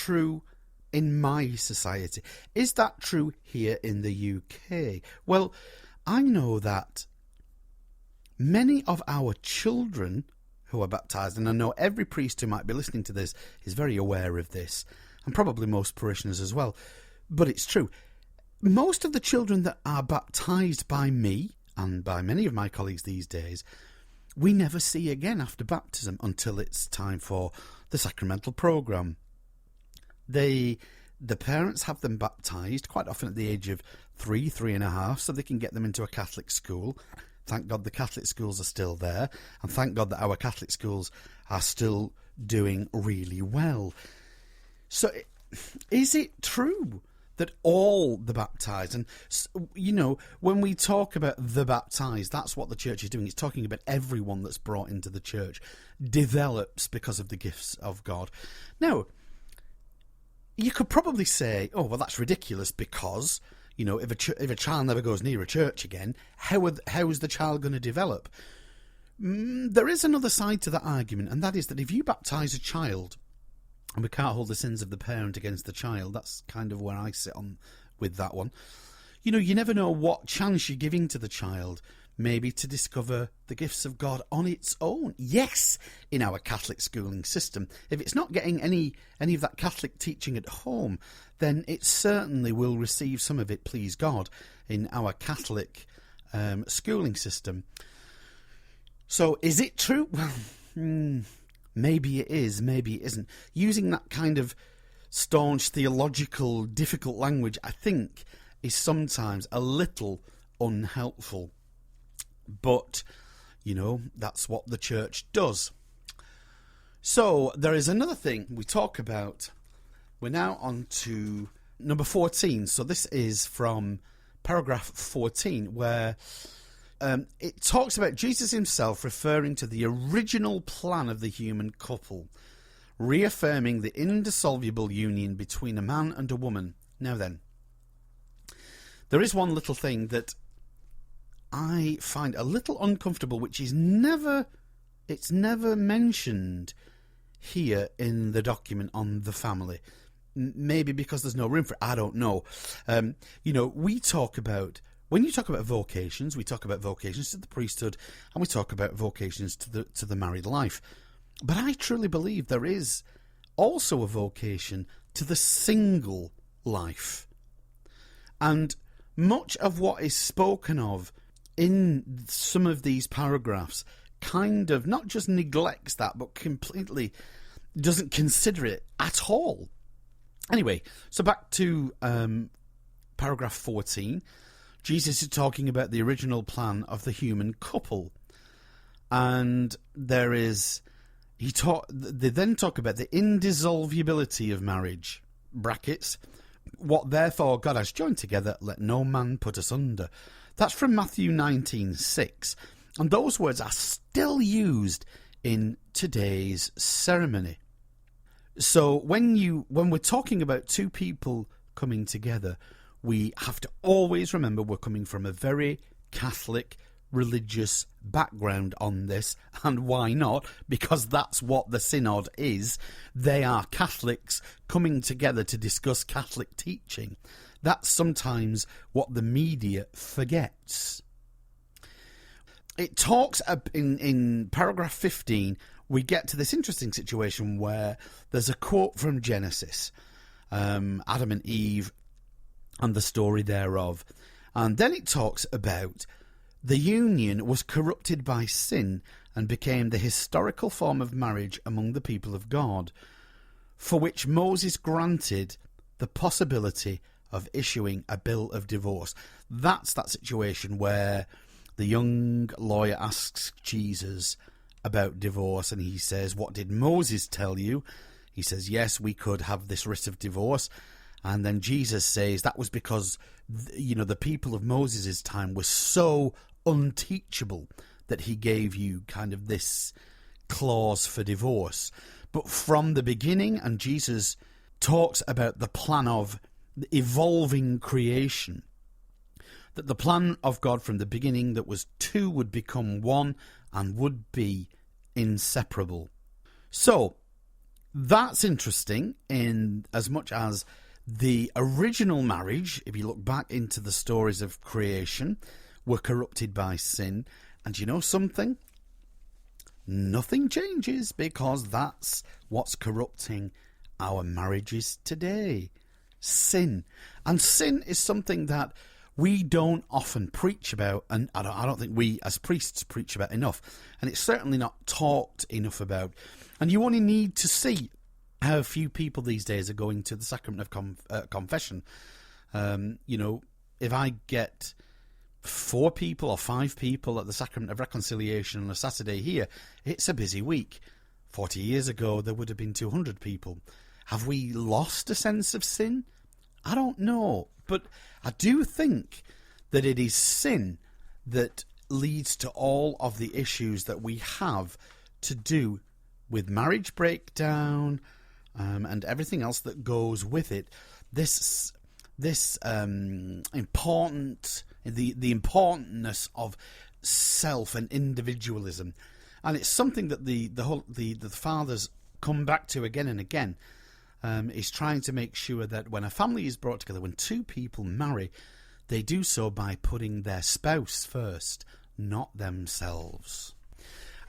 true in my society? Is that true here in the UK? Well, I know that many of our children who are baptised, and I know every priest who might be listening to this is very aware of this, and probably most parishioners as well, but it's true. Most of the children that are baptised by me, and by many of my colleagues these days, we never see again after baptism until it's time for the sacramental programme. The parents have them baptised quite often at the age of 3.5, so they can get them into a Catholic school. Thank God the Catholic schools are still there, and thank God that our Catholic schools are still doing really well. So is it true that all the baptised, and when we talk about the baptised, that's what the church is doing. It's talking about everyone that's brought into the church develops because of the gifts of God. Now, you could probably say, oh, well, that's ridiculous because, if a child never goes near a church again, how is the child going to develop? There is another side to that argument, and that is that if you baptise a child, and we can't hold the sins of the parent against the child, that's kind of where I sit on with that one. You never know what chance you're giving to the child, maybe to discover the gifts of God on its own. Yes, in our Catholic schooling system. If it's not getting any of that Catholic teaching at home, then it certainly will receive some of it, please God, in our Catholic schooling system. So is it true? Well, maybe it is, maybe it isn't. Using that kind of staunch, theological, difficult language, I think, is sometimes a little unhelpful. But, that's what the church does. So, there is another thing we talk about. We're now on to number 14. So, this is from paragraph 14, where it talks about Jesus himself referring to the original plan of the human couple, reaffirming the indissoluble union between a man and a woman. Now then, there is one little thing that I find a little uncomfortable, which is never mentioned here in the document on the family. Maybe because there's no room for it, I don't know. We talk about, when you talk about vocations, we talk about vocations to the priesthood, and we talk about vocations to the married life. But I truly believe there is also a vocation to the single life. And much of what is spoken of in some of these paragraphs kind of not just neglects that, but completely doesn't consider it at all. Anyway, so back to paragraph 14. Jesus is talking about the original plan of the human couple. And they then talk about the indissolubility of marriage, brackets, what therefore God has joined together, let no man put asunder. That's from Matthew 19:6, and those words are still used in today's ceremony. So when we're talking about two people coming together, we have to always remember we're coming from a very Catholic religious background on this, and why not? Because that's what the Synod is. They are Catholics coming together to discuss Catholic teaching. That's sometimes what the media forgets. It talks in paragraph 15, we get to this interesting situation where there's a quote from Genesis, Adam and Eve and the story thereof. And then it talks about the union was corrupted by sin and became the historical form of marriage among the people of God, for which Moses granted the possibility of issuing a bill of divorce. That's that situation where the young lawyer asks Jesus about divorce, and he says, what did Moses tell you? He says, yes, we could have this writ of divorce. And then Jesus says that was because, the people of Moses' time were so unteachable that he gave you kind of this clause for divorce. But from the beginning, and Jesus talks about the plan of evolving creation, that the plan of God from the beginning that was two would become one and would be inseparable. So that's interesting in as much as the original marriage, if you look back into the stories of creation, were corrupted by sin. And you know something? Nothing changes, because that's what's corrupting our marriages today. Sin. And sin is something that we don't often preach about, and I don't think we as priests preach about enough. And it's certainly not talked enough about. And you only need to see how few people these days are going to the sacrament of confession. If I get 4 people or 5 people at the sacrament of reconciliation on a Saturday here, it's a busy week. 40 years ago, there would have been 200 people. Have we lost a sense of sin? I don't know. But I do think that it is sin that leads to all of the issues that we have to do with marriage breakdown and everything else that goes with it. This importantness of self and individualism, and it's something that the fathers come back to again and again. Is trying to make sure that when a family is brought together, when 2 people marry, they do so by putting their spouse first, not themselves.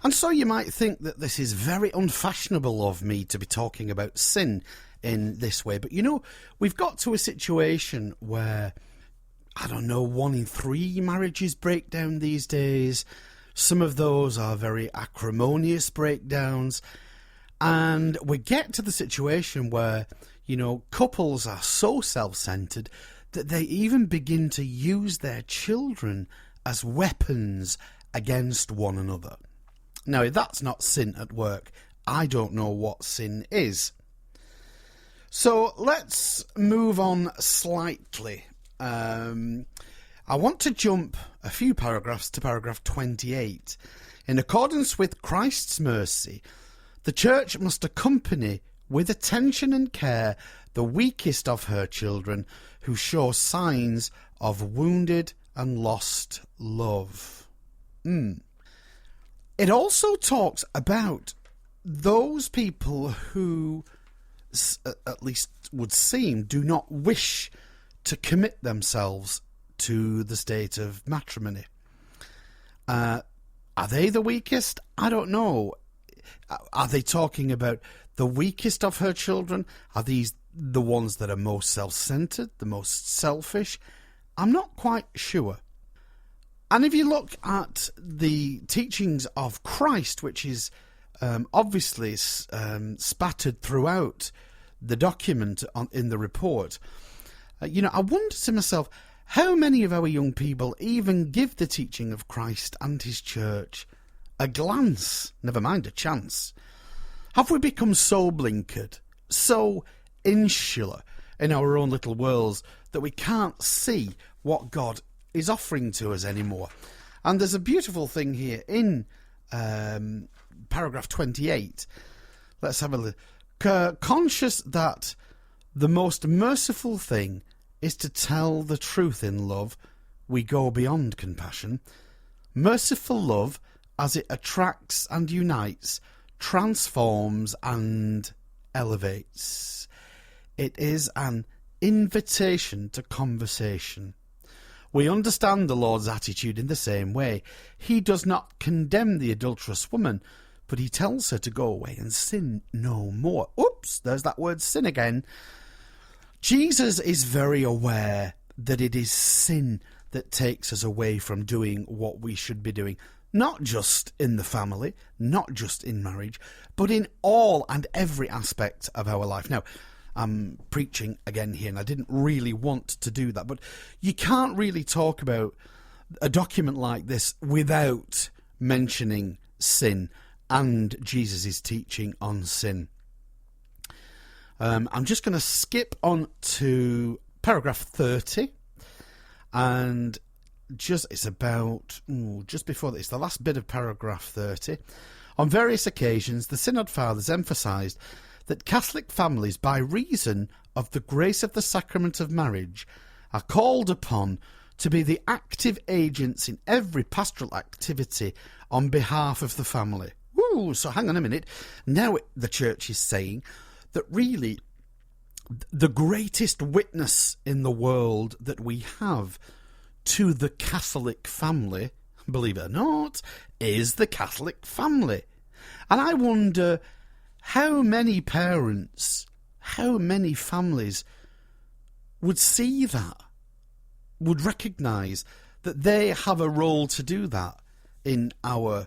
And so you might think that this is very unfashionable of me to be talking about sin in this way. But we've got to a situation where, 1 in 3 marriages break down these days. Some of those are very acrimonious breakdowns. And we get to the situation where, couples are so self-centered that they even begin to use their children as weapons against one another. Now, if that's not sin at work, I don't know what sin is. So let's move on slightly. I want to jump a few paragraphs to paragraph 28. In accordance with Christ's mercy, the Church must accompany with attention and care the weakest of her children who show signs of wounded and lost love. It also talks about those people who, at least would seem, do not wish to commit themselves to the state of matrimony. Are they the weakest? I don't know. Are they talking about the weakest of her children? Are these the ones that are most self-centered, the most selfish? I'm not quite sure. And if you look at the teachings of Christ, which is obviously spattered throughout the document in the report, I wonder to myself, how many of our young people even give the teaching of Christ and his church a glance, never mind a chance? Have we become so blinkered, so insular in our own little worlds that we can't see what God is offering to us anymore? And there's a beautiful thing here in paragraph 28. Let's have a look. Conscious that the most merciful thing is to tell the truth in love, we go beyond compassion. Merciful love, as it attracts and unites, transforms and elevates. It is an invitation to conversation. We understand the Lord's attitude in the same way. He does not condemn the adulterous woman, but he tells her to go away and sin no more. Oops, there's that word sin again. Jesus is very aware that it is sin that takes us away from doing what we should be doing. Not just in the family, not just in marriage, but in all and every aspect of our life. Now, I'm preaching again here, and I didn't really want to do that, but you can't really talk about a document like this without mentioning sin and Jesus' teaching on sin. I'm just going to skip on to paragraph 30, and it's about just before this, the last bit of paragraph 30. On various occasions, the Synod Fathers emphasised that Catholic families, by reason of the grace of the sacrament of marriage, are called upon to be the active agents in every pastoral activity on behalf of the family. Woo! oh, so hang on a minute. Now the church is saying that really the greatest witness in the world that we have to the Catholic family, believe it or not, is the Catholic family. And I wonder how many parents, how many families would see that, would recognise that they have a role to do that in our,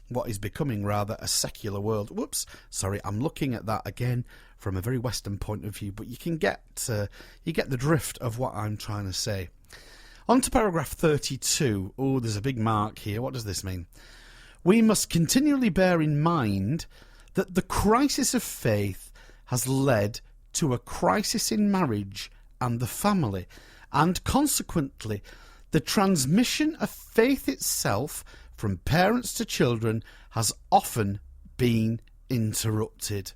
what is becoming rather a secular world. Whoops, sorry, I'm looking at that again from a very Western point of view, but you can get you get the drift of what I'm trying to say. On to paragraph 32. Oh, there's a big mark here. What does this mean? We must continually bear in mind that the crisis of faith has led to a crisis in marriage and the family, and consequently the transmission of faith itself from parents to children has often been interrupted.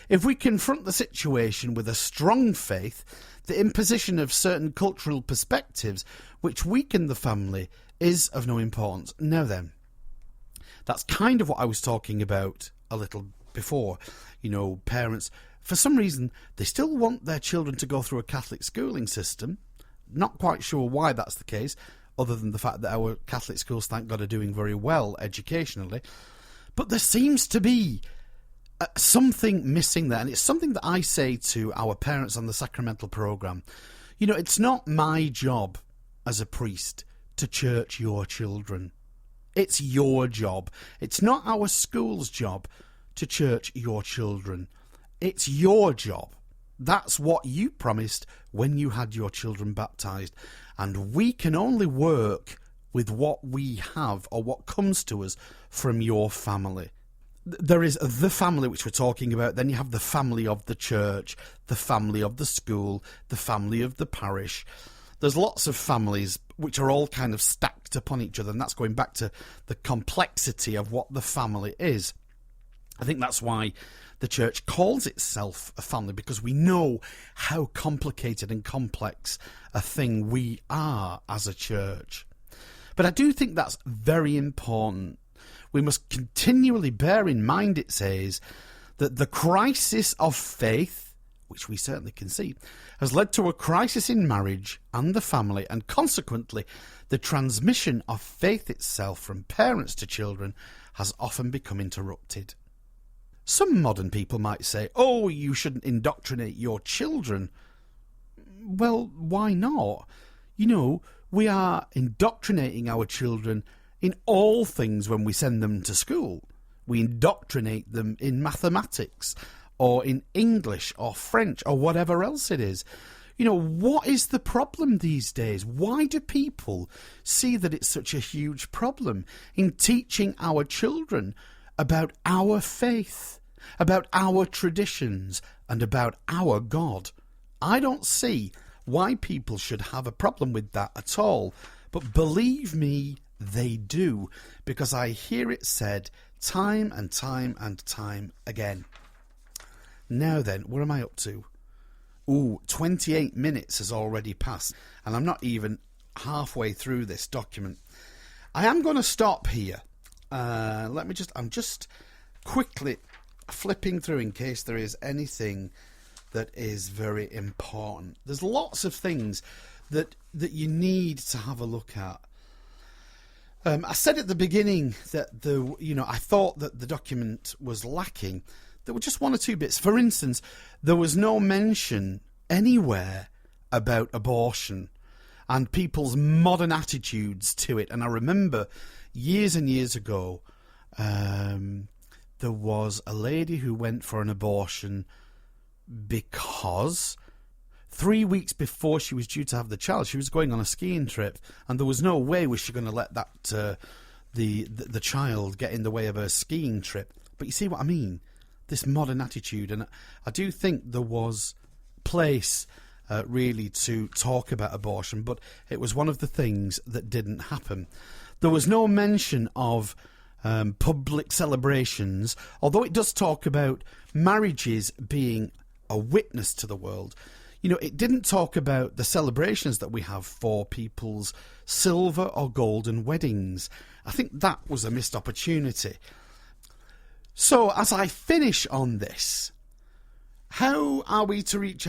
If we confront the situation with a strong faith, the imposition of certain cultural perspectives which weaken the family is of no importance. Now then, that's kind of what I was talking about a little before. You know, parents, for some reason, they still want their children to go through a Catholic schooling system. Not quite sure why that's the case, other than the fact that our Catholic schools, thank God, are doing very well educationally. But there seems to be something missing there, and it's something that I say to our parents on the sacramental programme. You know, it's not my job as a priest to church your children. It's your job. It's not our school's job to church your children. It's your job. That's what you promised when you had your children baptised. And we can only work with what we have or what comes to us from your family. There is the family which we're talking about, then you have the family of the church, the family of the school, the family of the parish. There's lots of families which are all kind of stacked upon each other, and that's going back to the complexity of what the family is. I think that's why the church calls itself a family, because we know how complicated and complex a thing we are as a church. But I do think that's very important. We must continually bear in mind, it says, that the crisis of faith, which we certainly can see, has led to a crisis in marriage and the family, and consequently the transmission of faith itself from parents to children has often become interrupted. Some modern people might say, oh, you shouldn't indoctrinate your children. Well, why not? You know, we are indoctrinating our children in all things when we send them to school. We indoctrinate them in mathematics or in English or French or whatever else it is. You know, what is the problem these days? Why do people see that it's such a huge problem in teaching our children about our faith, about our traditions, and about our God? I don't see why people should have a problem with that at all. But believe me, they do, because I hear it said time and time and time again. Now then, where am I up to? Ooh, 28 minutes has already passed, and I'm not even halfway through this document. I am going to stop here. I'm just quickly flipping through in case there is anything that is very important. There's lots of things that you need to have a look at. I said at the beginning that I thought that the document was lacking. There were just one or two bits. For instance, there was no mention anywhere about abortion and people's modern attitudes to it. And I remember years and years ago, there was a lady who went for an abortion because 3 weeks before she was due to have the child, she was going on a skiing trip, and there was no way was she going to let that the child get in the way of her skiing trip. But you see what I mean? This modern attitude, and I do think there was place really to talk about abortion, but it was one of the things that didn't happen. There was no mention of public celebrations, although it does talk about marriages being a witness to the world. You know, it didn't talk about the celebrations that we have for people's silver or golden weddings. I think that was a missed opportunity. So, as I finish on this, how are we to reach